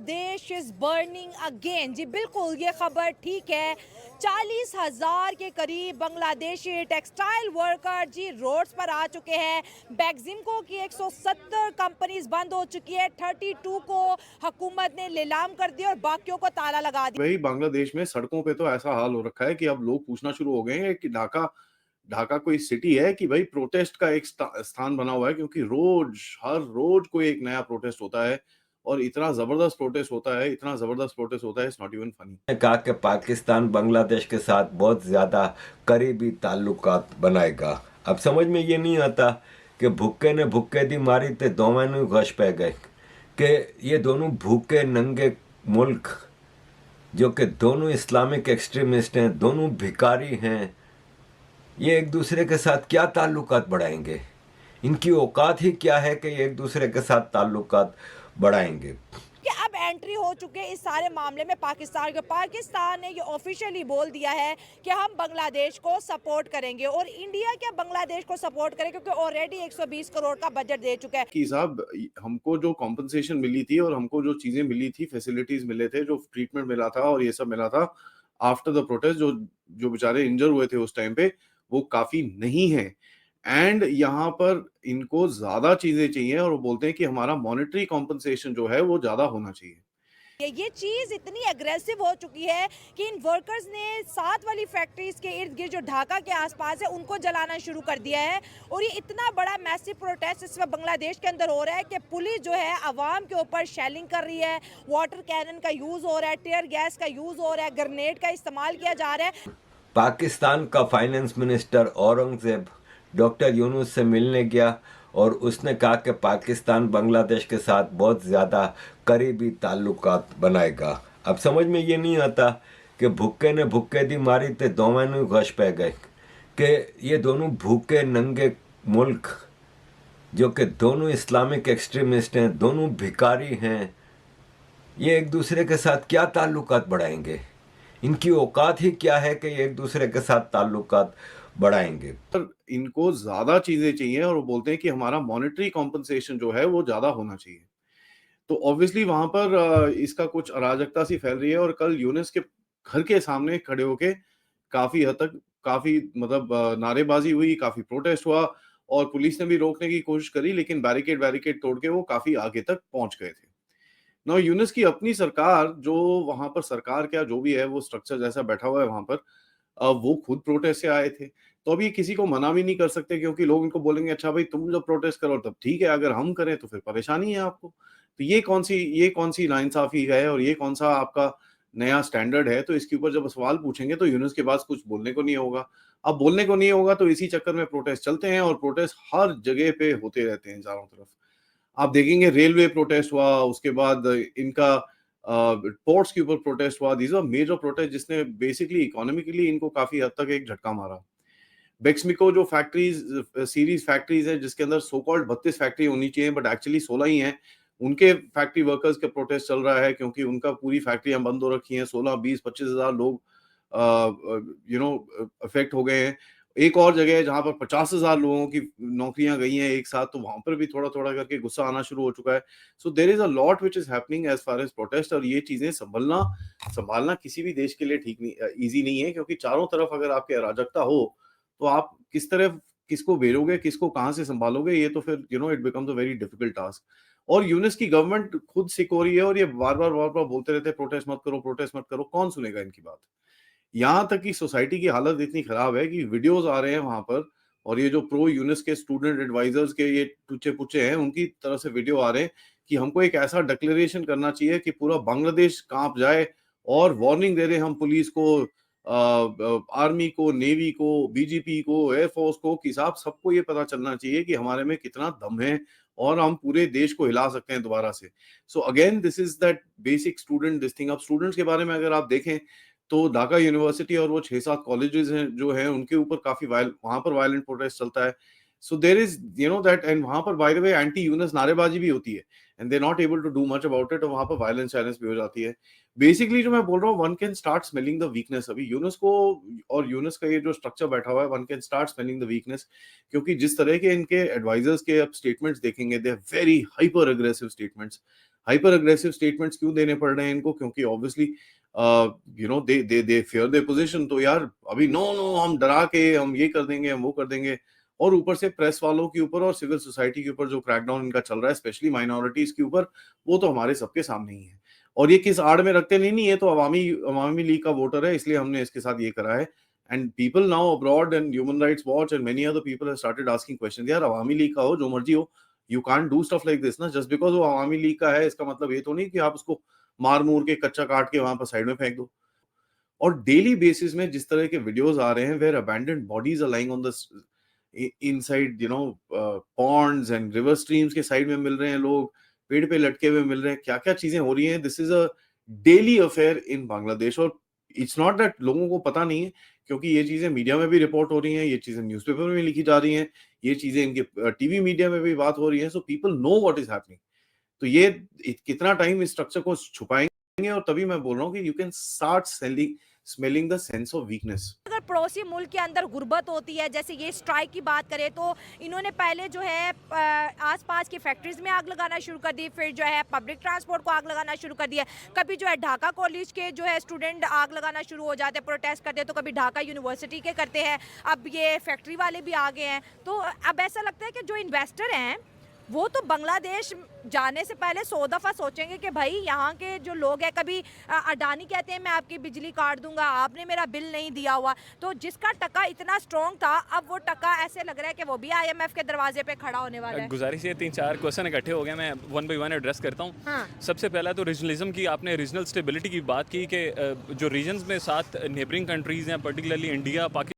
Bangladesh is burning again. जी बिल्कुल, ये खबर ठीक है। 40,000 के करीब बांग्लादेशी टेक्सटाइल वर्कर जी रोड्स पर आ चुके हैं। बैक्सिमको की 170 कंपनीज बंद हो चुकी है। 32 को हुकूमत ने नीलाम कर दिया और बाकियों को ताला लगा दिया। वही बांग्लादेश में सड़कों पे तो ऐसा हाल हो रखा है कि अब लोग पूछना शुरू हो गए हैं कि ढाका ढाका कोई सिटी है कि भाई प्रोटेस्ट का एक स्थान बना हुआ है, क्योंकि रोज हर रोज कोई एक नया प्रोटेस्ट होता है और इतना जबरदस्त प्रोटेस्ट होता है, इतना जबरदस्त प्रोटेस्ट होता है, इट्स नॉट इवन फनी। ने कहा कि पाकिस्तान बांग्लादेश के साथ बहुत ज़्यादा करीबी ताल्लुकात बनाएगा। अब समझ में ये नहीं आता कि भुक्के ने भुक्के दी मारी ते दोवें नूं गश पै गए कि ये दोनों भूखे नंगे मुल्क जो कि दोनों इस्लामिक एक्सट्रीमिस्ट हैं, दोनों भिखारी हैं, ये एक दूसरे के साथ क्या ताल्लुकात बढ़ाएंगे? इनकी औकात ही क्या है कि ये एक दूसरे के साथ ताल्लुकात बढ़ाएंगे? कि अब एंट्री हो चुके हैं इस सारे मामले में पाकिस्तान के। पाकिस्तान ने ये ऑफिशियली बोल दिया है कि हम बांग्लादेश को सपोर्ट करेंगे, और इंडिया क्या बांग्लादेश को सपोर्ट करे, क्योंकि ऑलरेडी 120 करोड़ का बजट दे चुका है। कि साहब, हमको जो कॉम्पनसेशन मिली थी और हमको जो चीजें मिली थी, फैसिलिटीज मिले थे, जो ट्रीटमेंट मिला था और ये सब मिला था आफ्टर द प्रोटेस्ट, जो जो बेचारे इंजर हुए थे उस टाइम पे, वो काफी नहीं है। एंड यहाँ पर इनको ज्यादा चीजें चाहिए और वो बोलते हैं कि हमारा मॉनेटरी कॉम्पनसेशन जो है वो ज्यादा होना चाहिए। ये चीज इतनी अग्रेसिव हो चुकी है कि इन वर्कर्स ने साथ वाली फैक्ट्रीज के इर्द गिर्द जो ढाका के आसपास है उनको जलाना शुरू कर दिया है। और ये इतना बड़ा मैसिव प्रोटेस्ट इस वक्त बांग्लादेश के अंदर हो रहा है कि पुलिस जो है आवाम के ऊपर शेलिंग कर रही है, वाटर कैनन का यूज हो रहा है, टीयर गैस का यूज हो रहा है, ग्रेनेड का इस्तेमाल किया जा रहा है। पाकिस्तान का finance minister Aurangzeb doctor Yunus से मिलने गया और उसने कहा कि पाकिस्तान बांग्लादेश के साथ बहुत ज़्यादा करीबी ताल्लुकात बनाएगा। अब समझ में ये नहीं आता कि भुक्के ने भुक्के दी मारी ते दोवें नूं गश पै गए कि ये दोनों भूखे नंगे मुल्क जो कि दोनों इस्लामिक एक्सट्रीमिस्ट हैं, दोनों भिखारी हैं, ये एक दूसरे के साथ क्या ताल्लुकात बढ़ाएंगे? इनकी औकात ही क्या है कि ये एक दूसरे के साथ ताल्लुकात बढ़ाएंगे? पर इनको ज्यादा चीजें चाहिए और वो बोलते हैं कि हमारा मॉनेटरी कॉम्पनसेशन जो है वो ज्यादा होना चाहिए। तो ऑब्वियसली वहां पर इसका कुछ अराजकता सी फैल रही है और कल यूनिस के घर के सामने खड़े होके काफी हद तक काफी मतलब नारेबाजी हुई, काफी प्रोटेस्ट हुआ और पुलिस ने भी रोकने की कोशिश करी, लेकिन बैरिकेड बैरिकेड तोड़ के वो काफी आगे तक पहुंच गए थे। नौ यूनिस की अपनी सरकार, जो वहां पर सरकार क्या जो भी है वो स्ट्रक्चर जैसा बैठा हुआ है वहां पर, वो खुद प्रोटेस्ट से आए थे। तो अब ये किसी को मना भी नहीं कर सकते, क्योंकि लोग इनको बोलेंगे अच्छा भाई तुम जब प्रोटेस्ट करो तब ठीक है, अगर हम करें तो फिर परेशानी है आपको। तो ये कौन सी नाइंसाफी है और ये कौन सा आपका नया स्टैंडर्ड है? तो इसके ऊपर जब सवाल पूछेंगे तो यूनुस के पास कुछ बोलने को नहीं होगा। अब बोलने को नहीं होगा तो इसी चक्कर में प्रोटेस्ट चलते हैं और प्रोटेस्ट हर जगह पे होते रहते हैं चारों तरफ। आप देखेंगे रेलवे प्रोटेस्ट हुआ, उसके बाद इनका पोर्ट्स के ऊपर प्रोटेस्ट हुआ। दीज आर मेजर प्रोटेस्ट जिसने बेसिकली इकोनॉमिकली इनको काफी हद तक एक झटका मारा। बेक्समिको जो फैक्ट्रीज सीरीज फैक्ट्रीज है जिसके अंदर सो कॉल्ड 32 फैक्ट्री होनी चाहिए बट एक्चुअली 16 ही हैं, उनके फैक्ट्री वर्कर्स का प्रोटेस्ट चल रहा है क्योंकि उनका पूरी फैक्ट्रियां बंद हो रखी हैं। 16 20 25 हजार लोग अफेक्ट हो गए हैं। एक और जगह है जहां पर 50,000 लोगों की नौकरियां गई हैं एक साथ, तो वहां पर भी थोड़ा थोड़ा करके गुस्सा आना शुरू हो चुका है। So there is a lot which is happening as far as protest, और ये चीजें संभालना किसी भी देश के लिए ठीक नहीं, ईजी नहीं है, क्योंकि चारों तरफ अगर आपके अराजकता हो तो आप किस तरह किसको बेरोगे, किसको कहाँ से संभालोगे, ये तो फिर it becomes a very difficult task. और यूनिस की गवर्नमेंट खुद सिक हो रही है और ये बार बार बोलते रहते हैं प्रोटेस्ट मत करो, प्रोटेस्ट मत करो। कौन सुनेगा इनकी बात? यहाँ तक कि सोसाइटी की हालत इतनी खराब है कि वीडियोस आ रहे हैं वहां पर, और ये जो प्रो यूनिस के स्टूडेंट एडवाइजर्स के ये टूचे पुचे हैं, उनकी तरफ से वीडियो आ रहे हैं कि हमको एक ऐसा डिक्लेरेशन करना चाहिए कि पूरा बांग्लादेश कांप जाए, और वार्निंग दे रहे हैं हम पुलिस को, आर्मी को, नेवी को, बीजीपी को, एयरफोर्स को, कि साहब सबको ये पता चलना चाहिए कि हमारे में कितना दम है और हम पूरे देश को हिला सकते हैं दोबारा से। So again this is that basic student this thing. अब स्टूडेंट्स के बारे में अगर आप देखें तो ढाका यूनिवर्सिटी और वो 6-7 कॉलेजेस हैं जो हैं उनके ऊपर काफी वहां पर वायलेंट प्रोटेस्ट चलता है। So there is that, and वहां पर by the way anti Yunus नारेबाजी भी होती है, and they not able to do much about it, और वहां पर वायलेंस चाइलेंस भी हो जाती है। बेसिकली जो मैं बोल रहा हूँ, one can start smelling the weakness अभी यूनिस को, और यूनिस का ये जो स्ट्रक्चर बैठा हुआ है, one can start smelling the weakness, क्योंकि जिस तरह के इनके एडवाइजर्स के अब स्टेटमेंट्स देखेंगे, they are very hyper aggressive statements. Hyper aggressive statements क्यों देने पड़ रहे हैं इनको, क्योंकि obviously they fear their position. तो यार अभी नो नो हम डरा के हम ये कर देंगे, हम वो कर देंगे, और ऊपर से प्रेस वालों के ऊपर और सिविल सोसाइटी के ऊपर जो क्रैकडाउन इनका चल रहा है, स्पेशली माइनॉरिटीज के ऊपर, वो तो हमारे सबके सामने ही है। और ये किस आड़ में रखते नहीं, ये तो अवामी लीग का वोटर है, इसलिए हमने इसके साथ ये करा है। And people now abroad and human rights watch and many other people have started asking question, यार अवामी लीग का हो, जो मर्जी हो, you can't do stuff like this ना। जस्ट बिकॉज वो अवामी लीग का है, इसका मतलब ये तो नहीं कि आप उसको मार मूर के कच्चा काट के वहां पर साइड में फेंक दो। और डेली बेसिस में जिस तरह के वीडियोस आ रहे हैं, where abandoned bodies are lying on the inside ponds and river streams के साइड में मिल रहे हैं लोग, पेड़ पे लटके हुए मिल रहे हैं, क्या क्या चीजें हो रही हैं। This is a daily affair in Bangladesh. और इट्स नॉट दैट लोगों को पता नहीं है, क्योंकि ये चीजें मीडिया में भी रिपोर्ट हो रही हैं, ये चीजें न्यूज़पेपर में लिखी जा रही हैं, ये चीजें इनके टीवी मीडिया में भी बात हो रही है। So people know what is happening. तो ये कितना टाइम इस स्ट्रक्चर को छुपाएंगे, और तभी मैं बोल रहा हूँ कि you can start smelling the sense of weakness. अगर पड़ोसी मुल्क के अंदर गुर्बत होती है, जैसे ये स्ट्राइक की बात करें तो इन्होंने पहले जो है आसपास की फैक्ट्रीज में आग लगाना शुरू कर दी, फिर जो है पब्लिक ट्रांसपोर्ट को आग लगाना शुरू कर दिया, कभी जो है ढाका कॉलेज के जो है स्टूडेंट आग लगाना शुरू हो जाते हैं, प्रोटेस्ट करते हैं, तो कभी ढाका यूनिवर्सिटी के करते हैं, अब ये फैक्ट्री वाले भी आ गए हैं। तो अब ऐसा लगता है कि जो इन्वेस्टर हैं वो तो बांग्लादेश जाने से पहले 100 दफ़ा सोचेंगे कि भाई यहाँ के जो लोग हैं, कभी अडानी कहते हैं मैं आपकी बिजली काट दूंगा, आपने मेरा बिल नहीं दिया हुआ, तो जिसका टका इतना स्ट्रॉन्ग था, अब वो टका ऐसे लग रहा है कि वो भी IMF के दरवाजे पे खड़ा होने वाला है। गुजारिश है, 3-4 क्वेश्चन इकट्ठे हो गए, मैं वन बाई वन एड्रेस करता हूँ। हाँ। सबसे पहला तो रीजनलिज्म की, आपने रीजनल स्टेबिलिटी की बात की कि जो रीजन्स में 7 नेबरिंग कंट्रीज़ हैं, पर्टिकुलरली इंडिया, पाकिस्तान,